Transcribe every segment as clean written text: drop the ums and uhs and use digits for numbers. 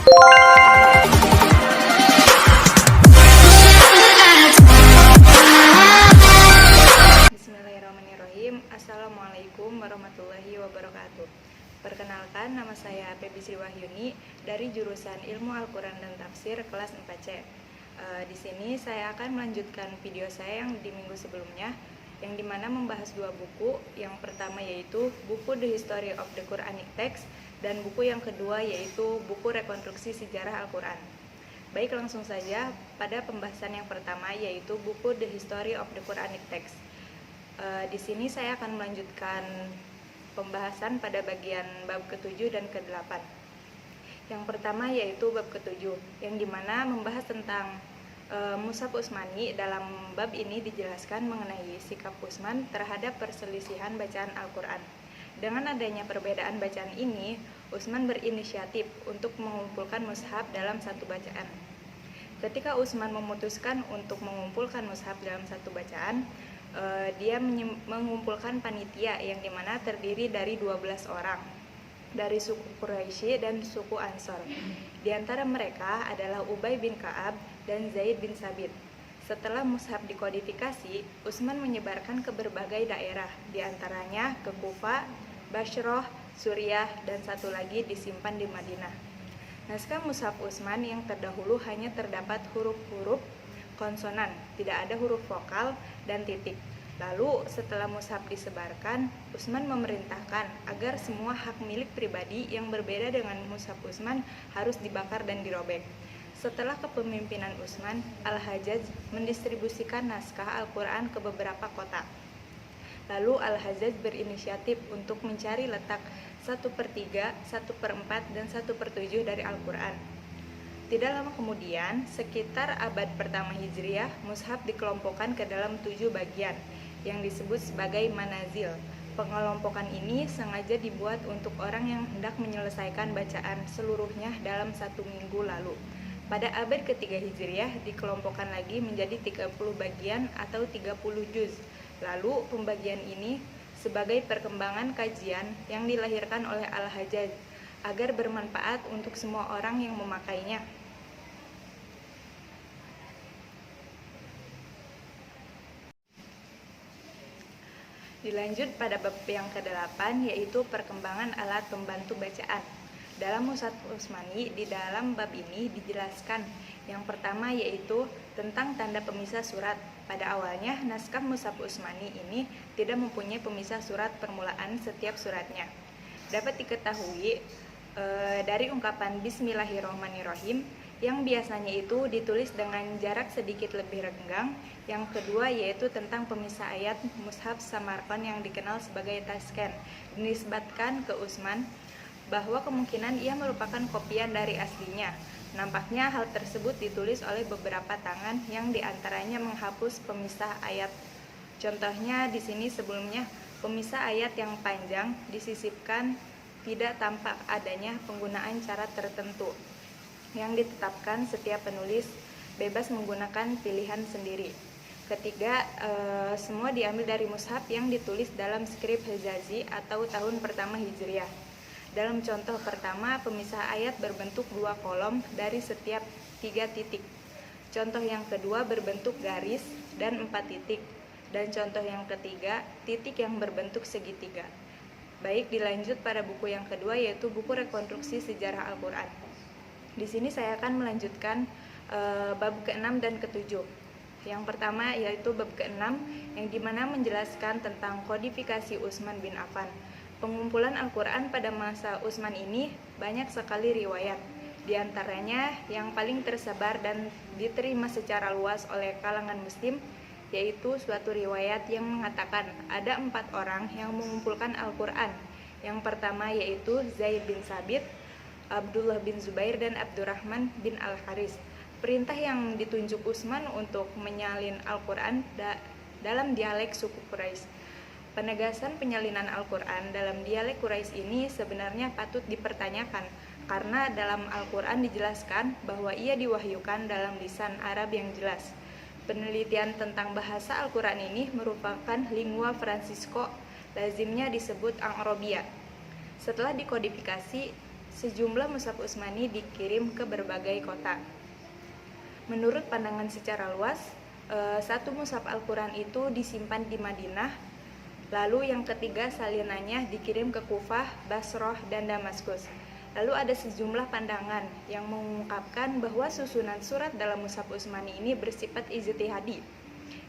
Bismillahirrahmanirrahim. Assalamualaikum warahmatullahi wabarakatuh. Perkenalkan, nama saya Febi Sri Wahyuni dari jurusan Ilmu Al-Quran dan Tafsir kelas 4C. Di sini saya akan melanjutkan video saya yang di minggu sebelumnya, yang dimana membahas dua buku. Yang pertama yaitu buku The History of the Quranic Text, dan buku yang kedua yaitu buku Rekonstruksi Sejarah Al-Quran. Baik, langsung saja pada pembahasan yang pertama yaitu buku The History of the Quranic Text. Di sini saya akan melanjutkan pembahasan pada bagian bab ke-7 dan ke-8. Yang pertama yaitu bab ke-7, yang dimana membahas tentang Mushaf Utsmani. Dalam bab ini dijelaskan mengenai sikap Utsman terhadap perselisihan bacaan Al-Quran. Dengan adanya perbedaan bacaan ini, Utsman berinisiatif untuk mengumpulkan mushaf dalam satu bacaan. Ketika Utsman memutuskan untuk mengumpulkan mushaf dalam satu bacaan, dia mengumpulkan panitia yang dimana terdiri dari 12 orang dari suku Quraisy dan suku Ansor. Di antara mereka adalah Ubay bin Ka'ab dan Zaid bin Sabit. Setelah mushaf dikodifikasi, Utsman menyebarkan ke berbagai daerah, di antaranya ke Kufa, Bashrah, Suriah, dan satu lagi disimpan di Madinah. Naskah mushaf Utsman yang terdahulu hanya terdapat huruf-huruf konsonan, tidak ada huruf vokal dan titik. Lalu setelah mushaf disebarkan, Utsman memerintahkan agar semua hak milik pribadi yang berbeda dengan mushaf Utsman harus dibakar dan dirobek. Setelah kepemimpinan Utsman, Al-Hajjaj mendistribusikan naskah Al-Quran ke beberapa kota. Lalu Al-Hajjaj berinisiatif untuk mencari letak 1/3, 1/4, dan 1/7 dari Al-Quran. Tidak lama kemudian, sekitar abad pertama Hijriah, mushaf dikelompokkan ke dalam 7 bagian yang disebut sebagai manazil. Pengelompokan ini sengaja dibuat untuk orang yang hendak menyelesaikan bacaan seluruhnya dalam 1 minggu lalu. Pada abad ketiga Hijriah dikelompokkan lagi menjadi 30 bagian atau 30 juz. Lalu pembagian ini sebagai perkembangan kajian yang dilahirkan oleh Al-Hajjaj agar bermanfaat untuk semua orang yang memakainya. Dilanjut pada bab yang ke-8 yaitu perkembangan alat pembantu bacaan. Dalam Mushaf Utsmani, di dalam bab ini dijelaskan yang pertama yaitu tentang tanda pemisah surat. Pada awalnya, naskah Mushaf Utsmani ini tidak mempunyai pemisah surat permulaan setiap suratnya. Dapat diketahui dari ungkapan Bismillahirrahmanirrahim yang biasanya itu ditulis dengan jarak sedikit lebih renggang. Yang kedua yaitu tentang pemisah ayat Mushaf Samarqand yang dikenal sebagai Tasken, dinisbatkan ke Utsman bahwa kemungkinan ia merupakan kopian dari aslinya. Nampaknya hal tersebut ditulis oleh beberapa tangan yang diantaranya menghapus pemisah ayat. Contohnya di sini sebelumnya pemisah ayat yang panjang disisipkan tidak tampak adanya penggunaan cara tertentu yang ditetapkan setiap penulis bebas menggunakan pilihan sendiri. Ketiga, semua diambil dari mushaf yang ditulis dalam skrip Hijazi atau tahun pertama Hijriah. Dalam contoh pertama, pemisah ayat berbentuk 2 kolom dari setiap 3 titik. Contoh yang kedua berbentuk garis dan 4 titik. Dan contoh yang ketiga, titik yang berbentuk segitiga. Baik, dilanjut pada buku yang kedua yaitu buku Rekonstruksi Sejarah Al-Quran. Di sini saya akan melanjutkan bab ke-6 dan ke-7. Yang pertama yaitu bab ke-6 yang dimana menjelaskan tentang kodifikasi Utsman bin Affan. Pengumpulan Al-Quran pada masa Utsman ini banyak sekali riwayat. Di antaranya yang paling tersebar dan diterima secara luas oleh kalangan muslim yaitu suatu riwayat yang mengatakan ada 4 orang yang mengumpulkan Al-Quran. Yang pertama yaitu Zaid bin Sabit, Abdullah bin Zubair, dan Abdurrahman bin Al-Haris. Perintah yang ditunjuk Utsman untuk menyalin Al-Quran dalam dialek suku Quraisy. Penegasan penyalinan Al-Quran dalam dialek Quraisy ini sebenarnya patut dipertanyakan karena dalam Al-Quran dijelaskan bahwa ia diwahyukan dalam lisan Arab yang jelas. Penelitian tentang bahasa Al-Quran ini merupakan lingua Francisco, lazimnya disebut Ang-Arabia. Setelah dikodifikasi, sejumlah mushaf Utsmani dikirim ke berbagai kota. Menurut pandangan secara luas, satu mushaf Al-Quran itu disimpan di Madinah, lalu yang ketiga salinannya dikirim ke Kufah, Basrah, dan Damaskus. Lalu ada sejumlah pandangan yang mengungkapkan bahwa susunan surat dalam mushaf Utsmani ini bersifat ijtihadi.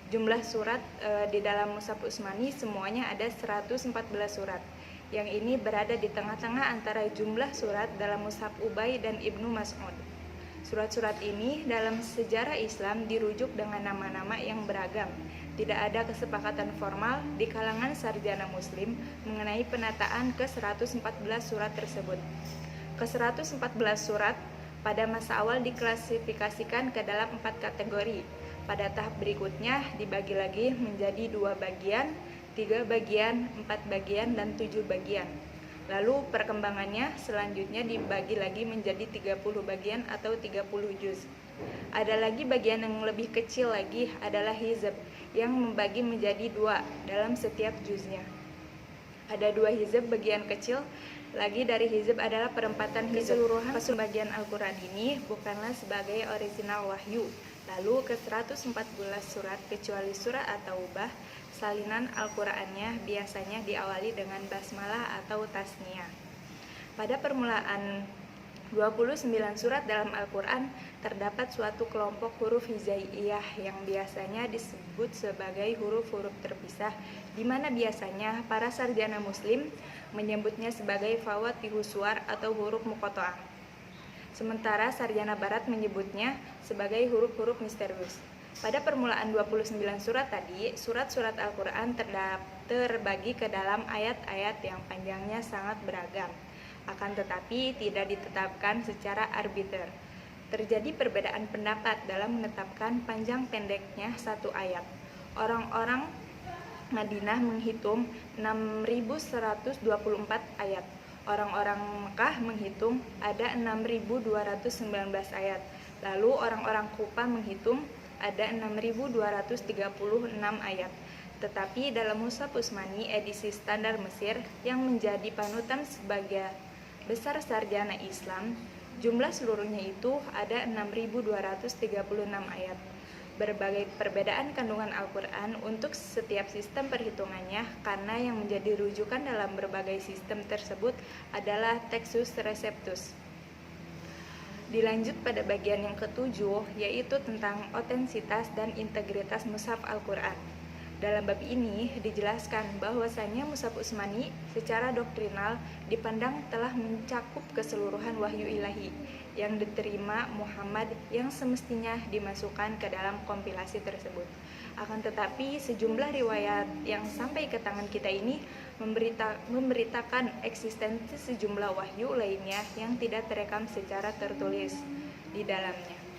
Jumlah surat di dalam mushaf Utsmani semuanya ada 114 surat. Yang ini berada di tengah-tengah antara jumlah surat dalam mushaf Ubay dan Ibnu Mas'ud. Surat-surat ini dalam sejarah Islam dirujuk dengan nama-nama yang beragam. Tidak ada kesepakatan formal di kalangan sarjana muslim mengenai penataan ke-114 surat tersebut. Ke-114 surat pada masa awal diklasifikasikan ke dalam 4 kategori. Pada tahap berikutnya dibagi lagi menjadi 2 bagian, 3 bagian, 4 bagian, dan 7 bagian. Lalu perkembangannya selanjutnya dibagi lagi menjadi 30 bagian atau 30 juz. Ada lagi bagian yang lebih kecil lagi adalah hizb yang membagi menjadi 2 dalam setiap juznya. Ada 2 hizb bagian kecil lagi dari hizb adalah perempatan hizb. Keseluruhan bagian Al-Quran ini bukanlah sebagai orisinal wahyu. Lalu ke-114 surat kecuali surah At-Taubah, salinan Al-Qur'annya biasanya diawali dengan basmalah atau tasniyah. Pada permulaan 29 surat dalam Al-Qur'an terdapat suatu kelompok huruf hijaiyah yang biasanya disebut sebagai huruf-huruf terpisah, di mana biasanya para sarjana muslim menyebutnya sebagai fawatihus suwar atau huruf muqatta'ah. Sementara sarjana barat menyebutnya sebagai huruf-huruf misterius. Pada permulaan 29 surat tadi, surat-surat Al-Quran terbagi ke dalam ayat-ayat yang panjangnya sangat beragam. Akan tetapi tidak ditetapkan secara arbiter. Terjadi perbedaan pendapat dalam menetapkan panjang pendeknya satu ayat. Orang-orang Madinah menghitung 6.124 ayat. Orang-orang Mekah menghitung ada 6.219 ayat. Lalu orang-orang Kufah menghitung ada 6.236 ayat. Tetapi dalam mushaf Utsmani edisi standar Mesir yang menjadi panutan sebagai besar sarjana Islam, jumlah seluruhnya itu ada 6.236 ayat. Berbagai perbedaan kandungan Al-Quran untuk setiap sistem perhitungannya, karena yang menjadi rujukan dalam berbagai sistem tersebut adalah Textus Receptus. Dilanjut pada bagian yang ketujuh, yaitu tentang otensitas dan integritas mushaf Al-Quran. Dalam bab ini dijelaskan bahwasanya mushaf Utsmani secara doktrinal dipandang telah mencakup keseluruhan wahyu ilahi yang diterima Muhammad yang semestinya dimasukkan ke dalam kompilasi tersebut. Akan tetapi sejumlah riwayat yang sampai ke tangan kita ini memberitakan eksistensi sejumlah wahyu lainnya yang tidak terekam secara tertulis di dalamnya.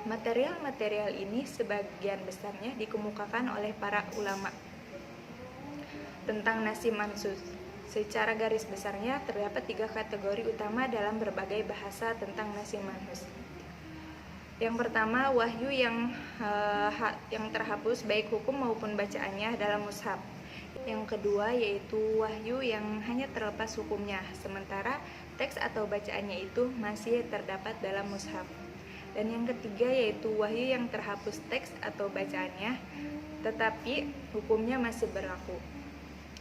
Material-material ini sebagian besarnya dikemukakan oleh para ulama. Tentang nasi mansus, secara garis besarnya terdapat 3 kategori utama dalam berbagai bahasa tentang nasi mansus. Yang pertama, wahyu yang terhapus baik hukum maupun bacaannya dalam mushaf. Yang kedua yaitu wahyu yang hanya terlepas hukumnya, sementara teks atau bacaannya itu masih terdapat dalam mushaf. Dan yang ketiga yaitu wahyu yang terhapus teks atau bacaannya, tetapi hukumnya masih berlaku.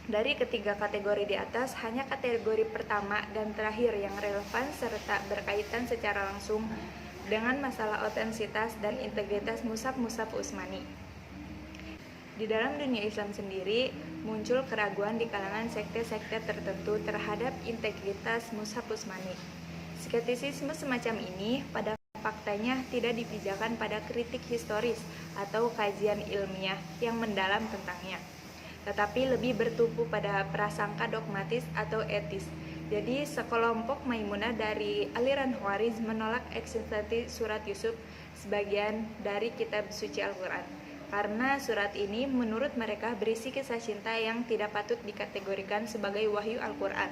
Dari ketiga kategori di atas, hanya kategori pertama dan terakhir yang relevan serta berkaitan secara langsung dengan masalah otensitas dan integritas mushaf-mushaf Utsmani. Di dalam dunia Islam sendiri, muncul keraguan di kalangan sekte-sekte tertentu terhadap integritas mushaf Utsmani. Skeptisisme semacam ini pada faktanya tidak dipijakan pada kritik historis atau kajian ilmiah yang mendalam tentangnya, tetapi lebih bertumpu pada prasangka dogmatis atau etis. Jadi sekelompok Maimunah dari aliran Khawarij menolak eksistensi surat Yusuf sebagian dari kitab suci Al-Quran, karena surat ini menurut mereka berisi kisah cinta yang tidak patut dikategorikan sebagai wahyu Al-Quran.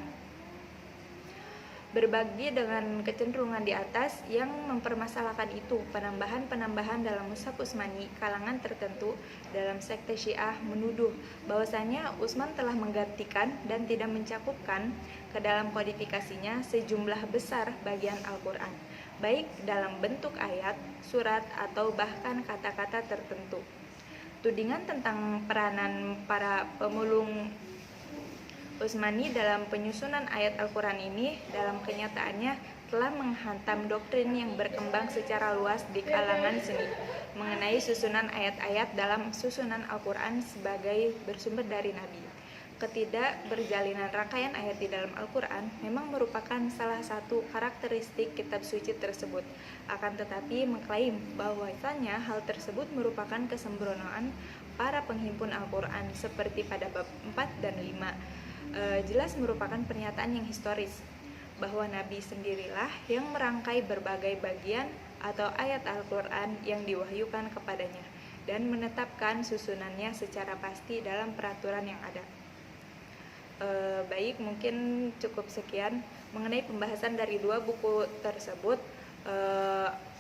Berbagi dengan kecenderungan di atas yang mempermasalahkan itu, penambahan-penambahan dalam mushaf Utsmani kalangan tertentu dalam sekte Syiah menuduh bahwasanya Utsman telah menggantikan dan tidak mencakupkan ke dalam kodifikasinya sejumlah besar bagian Al-Quran, baik dalam bentuk ayat, surat, atau bahkan kata-kata tertentu. Tudingan tentang peranan para pemulung Utsmani dalam penyusunan ayat Al-Quran ini dalam kenyataannya telah menghantam doktrin yang berkembang secara luas di kalangan Sunni mengenai susunan ayat-ayat dalam susunan Al-Quran sebagai bersumber dari Nabi. Ketidakberjalinan rangkaian ayat di dalam Al-Quran memang merupakan salah satu karakteristik kitab suci tersebut. Akan tetapi mengklaim bahwasanya hal tersebut merupakan kesembronoan para penghimpun Al-Quran seperti pada bab 4 dan 5 jelas merupakan pernyataan yang historis bahwa Nabi sendirilah yang merangkai berbagai bagian atau ayat Al-Quran yang diwahyukan kepadanya dan menetapkan susunannya secara pasti dalam peraturan yang ada. Baik, mungkin cukup sekian mengenai pembahasan dari dua buku tersebut.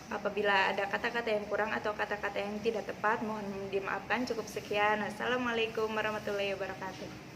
Apabila ada kata-kata yang kurang atau kata-kata yang tidak tepat, mohon dimaafkan. Cukup sekian. Assalamualaikum warahmatullahi wabarakatuh.